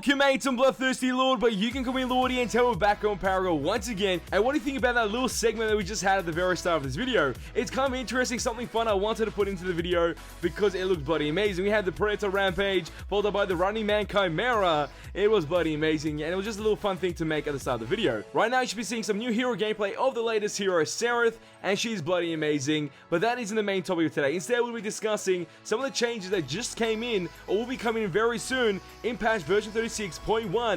Welcome mates, I'm Bloodthirsty Lord, but you can call me Lordy, and we're back on Paragon once again. And what do you think about that little segment that we just had at the very start of this video? It's kind of interesting, something fun I wanted to put into the video because it looked bloody amazing. We had the Predator Rampage, followed by the Running Man Chimera. It was bloody amazing, and it was just a little fun thing to make at the start of the video. Right now you should be seeing some new hero gameplay of the latest hero, Sereth, and she's bloody amazing. But that isn't the main topic of today. Instead, we'll be discussing some of the changes that just came in, or will be coming in very soon, in patch version 36.1.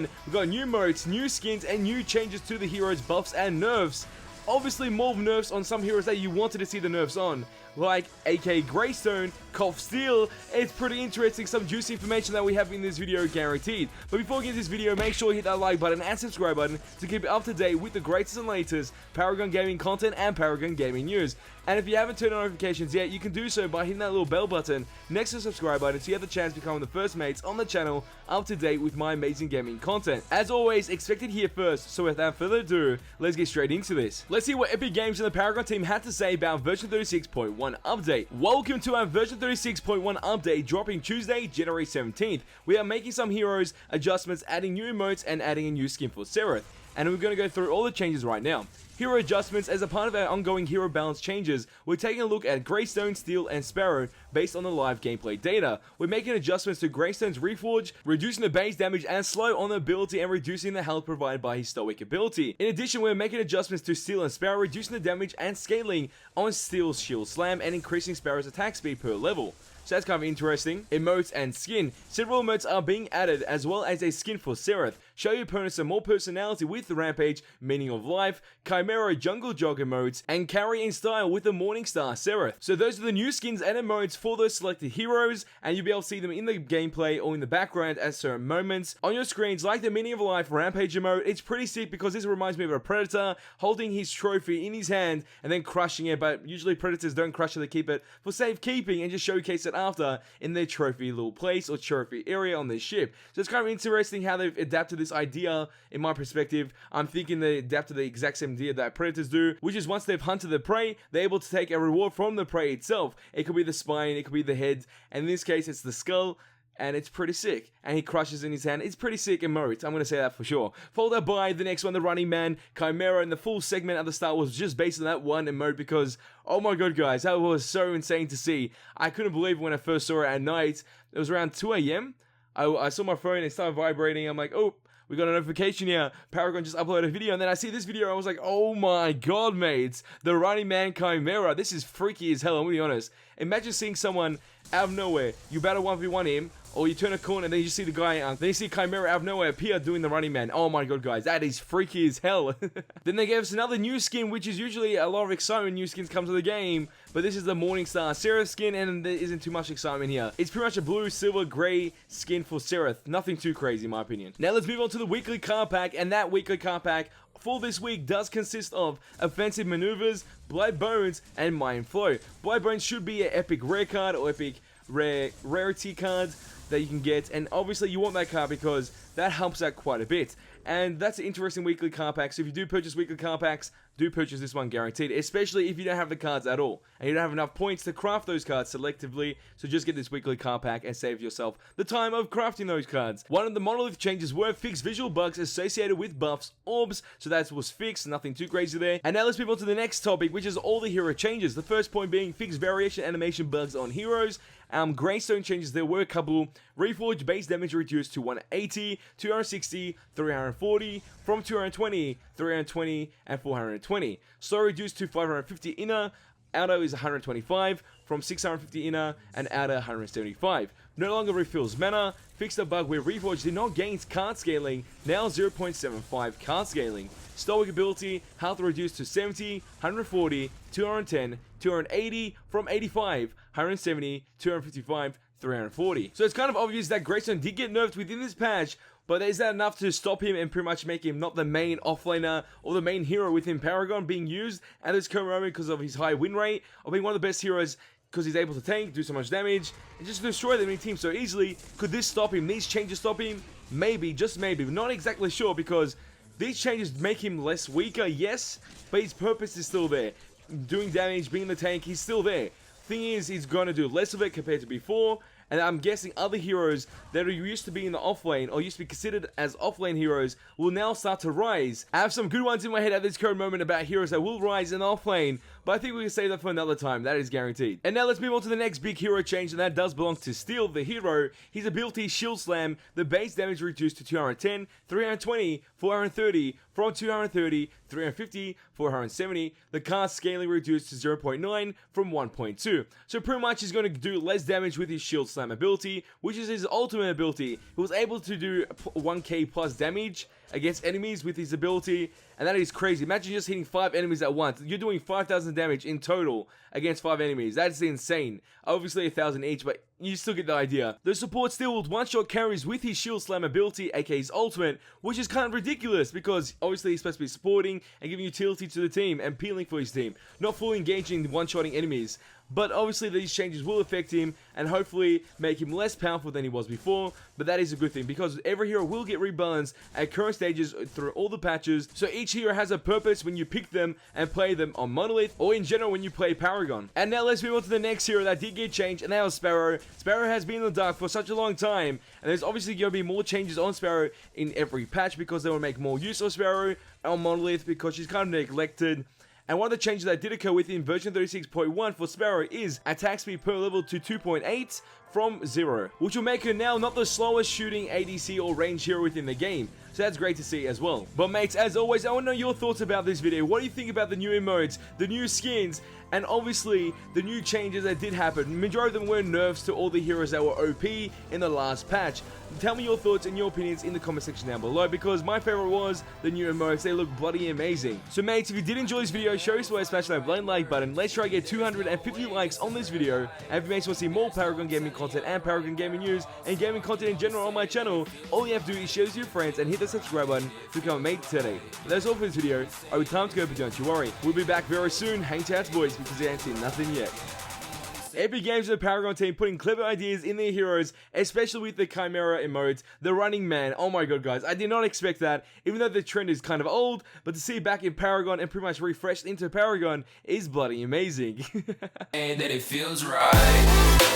We've got new modes, new skins, and new changes to the heroes' buffs and nerfs. Obviously, more nerfs on some heroes that you wanted to see the nerfs on, like AK Greystone, Cough Steel. It's pretty interesting, some juicy information that we have in this video guaranteed. But before we get into this video, make sure you hit that like button and subscribe button to keep up to date with the greatest and latest Paragon Gaming content and Paragon Gaming news. And if you haven't turned on notifications yet, you can do so by hitting that little bell button next to the subscribe button so you have the chance to become the first mates on the channel up to date with my amazing gaming content. As always, expect it here first, so without further ado, let's get straight into this. Let's see what Epic Games and the Paragon team had to say about version 36.1 update. Welcome to our version 36.1 update dropping Tuesday, January 17th. We are making some heroes adjustments, adding new emotes and adding a new skin for Sereth. And we're going to go through all the changes right now. Hero adjustments. As a part of our ongoing hero balance changes, we're taking a look at Greystone, Steel, and Sparrow based on the live gameplay data. We're making adjustments to Greystone's Reforge, reducing the base damage and slow on the ability and reducing the health provided by his stoic ability. In addition, we're making adjustments to Steel and Sparrow, reducing the damage and scaling on Steel's Shield Slam and increasing Sparrow's attack speed per level. So that's kind of interesting. Emotes and skin. Several emotes are being added, as well as a skin for Sereth. Show your opponents some more personality with the Rampage, Meaning of Life, Chimera Jungle Jog emotes, and Carry in Style with the Morningstar Sereth. So those are the new skins and emotes for those selected heroes, and you'll be able to see them in the gameplay or in the background at certain moments. On your screens, like the Meaning of Life Rampage emote, it's pretty sick because this reminds me of a Predator holding his trophy in his hand and then crushing it, but usually Predators don't crush it, they keep it for safekeeping and just showcase it after in their trophy little place or trophy area on their ship. So it's kind of interesting how they've adapted this idea. In my perspective, I'm thinking they adapted the exact same idea that Predators do, which is once they've hunted the prey, they're able to take a reward from the prey itself. It could be the spine, it could be the head, and in this case it's the skull. And it's pretty sick. And he crushes in his hand. It's pretty sick emote. I'm going to say that for sure. Followed by the next one, the Running Man Chimera. And the full segment at the start was just based on that one emote because, oh my god guys, that was so insane to see. I couldn't believe when I first saw it at night. It was around 2 a.m. I saw my phone and it started vibrating. I'm like, oh, we got a notification here. Paragon just uploaded a video. And then I see this video and I was like, oh my god, mates. The Running Man Chimera. This is freaky as hell, I'm going to be honest. Imagine seeing someone out of nowhere. You battle 1v1 him. Or you turn a corner and then you see the guy, then you see Chimera out of nowhere appear doing the Running Man. Oh my god, guys, that is freaky as hell. Then they gave us another new skin, which is usually a lot of excitement. New skins come to the game, but this is the Morningstar Sereth skin, and there isn't too much excitement here. It's pretty much a blue, silver, grey skin for Sereth. Nothing too crazy, in my opinion. Now let's move on to the weekly card pack, and that weekly card pack for this week does consist of Offensive Maneuvers, Blood Bones, and Mind Flow. Blood Bones should be an epic rare card or epic rarity card that you can get, and obviously you want that card because that helps out quite a bit. And that's an interesting weekly card pack, so if you do purchase weekly card packs, do purchase this one guaranteed, especially if you don't have the cards at all, and you don't have enough points to craft those cards selectively, so just get this weekly card pack and save yourself the time of crafting those cards. One of the monolith changes were fixed visual bugs associated with buffs, orbs, so that was fixed, nothing too crazy there. And now let's move on to the next topic, which is all the hero changes. The first point being fixed variation animation bugs on heroes. Greystone changes, there were a couple. Reforge base damage reduced to 180, 260, 340, from 220, 320, and 420. Slow reduced to 550 inner. Outer is 125, from 650 inner, and outer 175. No longer refills mana. Fixed a bug where Reforge did not gain card scaling, now 0.75 card scaling. Stoic ability, health reduced to 70, 140, 210, 280, from 85, 170, 255, 340. So it's kind of obvious that Greystone did get nerfed within this patch, but is that enough to stop him and pretty much make him not the main offlaner or the main hero within Paragon being used at this current moment because of his high win rate, or being one of the best heroes because he's able to tank, do so much damage, and just destroy the enemy team so easily? Could this stop him? These changes stop him? Maybe, just maybe. We're not exactly sure because these changes make him less weaker, yes, but his purpose is still there. Doing damage, being the tank, he's still there. Thing is, he's going to do less of it compared to before, and I'm guessing other heroes that are used to be in the offlane or used to be considered as offlane heroes will now start to rise. I have some good ones in my head at this current moment about heroes that will rise in the offlane, but I think we can save that for another time. That is guaranteed. And now let's move on to the next big hero change, and that does belong to Steel, the hero. His ability, Shield Slam, the base damage reduced to 210, 320, 430, from 230, 350, 470. The cast scaling reduced to 0.9 from 1.2. So pretty much he's going to do less damage with his Shield Slam ability, which is his ultimate ability. He was able to do 1k plus damage against enemies with his ability, and that is crazy. Imagine just hitting 5 enemies at once. You're doing 5,000 damage in total against 5 enemies. That's insane. Obviously 1,000 each, but you still get the idea. The support still will one-shot carries with his Shield Slam ability, aka his ultimate, which is kind of ridiculous because obviously he's supposed to be supporting and giving utility to the team and peeling for his team, not fully engaging in one-shotting enemies. But obviously these changes will affect him and hopefully make him less powerful than he was before, but that is a good thing because every hero will get rebalanced at current stages through all the patches, so each hero has a purpose when you pick them and play them on Monolith, or in general when you play Paragon. And now let's move on to the next hero that did get changed, and that was Sparrow. Sparrow has been in the dark for such a long time, and there's obviously going to be more changes on Sparrow in every patch because they will make more use of Sparrow on Monolith because she's kind of neglected. And one of the changes that did occur within version 36.1 for Sparrow is attack speed per level to 2.8 from 0, which will make her now not the slowest shooting ADC or range hero within the game. So that's great to see as well. But mates, as always, I want to know your thoughts about this video. What do you think about the new emotes, the new skins, and obviously the new changes that did happen? Majority of them were nerfs to all the heroes that were OP in the last patch. Tell me your thoughts and your opinions in the comment section down below, because my favorite was the new emotes. They look bloody amazing. So mates, if you did enjoy this video, show your support, smash that blind like button. Let's try to get 250 likes on this video. And if you mates want to see more Paragon Gaming content and Paragon Gaming news and gaming content in general on my channel, all you have to do is share this with your friends and hit the subscribe button to become a mate today. But that's all for this video. I have time to go, but don't you worry. We'll be back very soon. Hang tight, boys, because they ain't seen nothing yet. Epic Games and the Paragon team putting clever ideas in their heroes, especially with the Chimera emotes, the Running Man. Oh my god, guys, I did not expect that, even though the trend is kind of old, but to see it back in Paragon and pretty much refreshed into Paragon is bloody amazing. And that it feels right.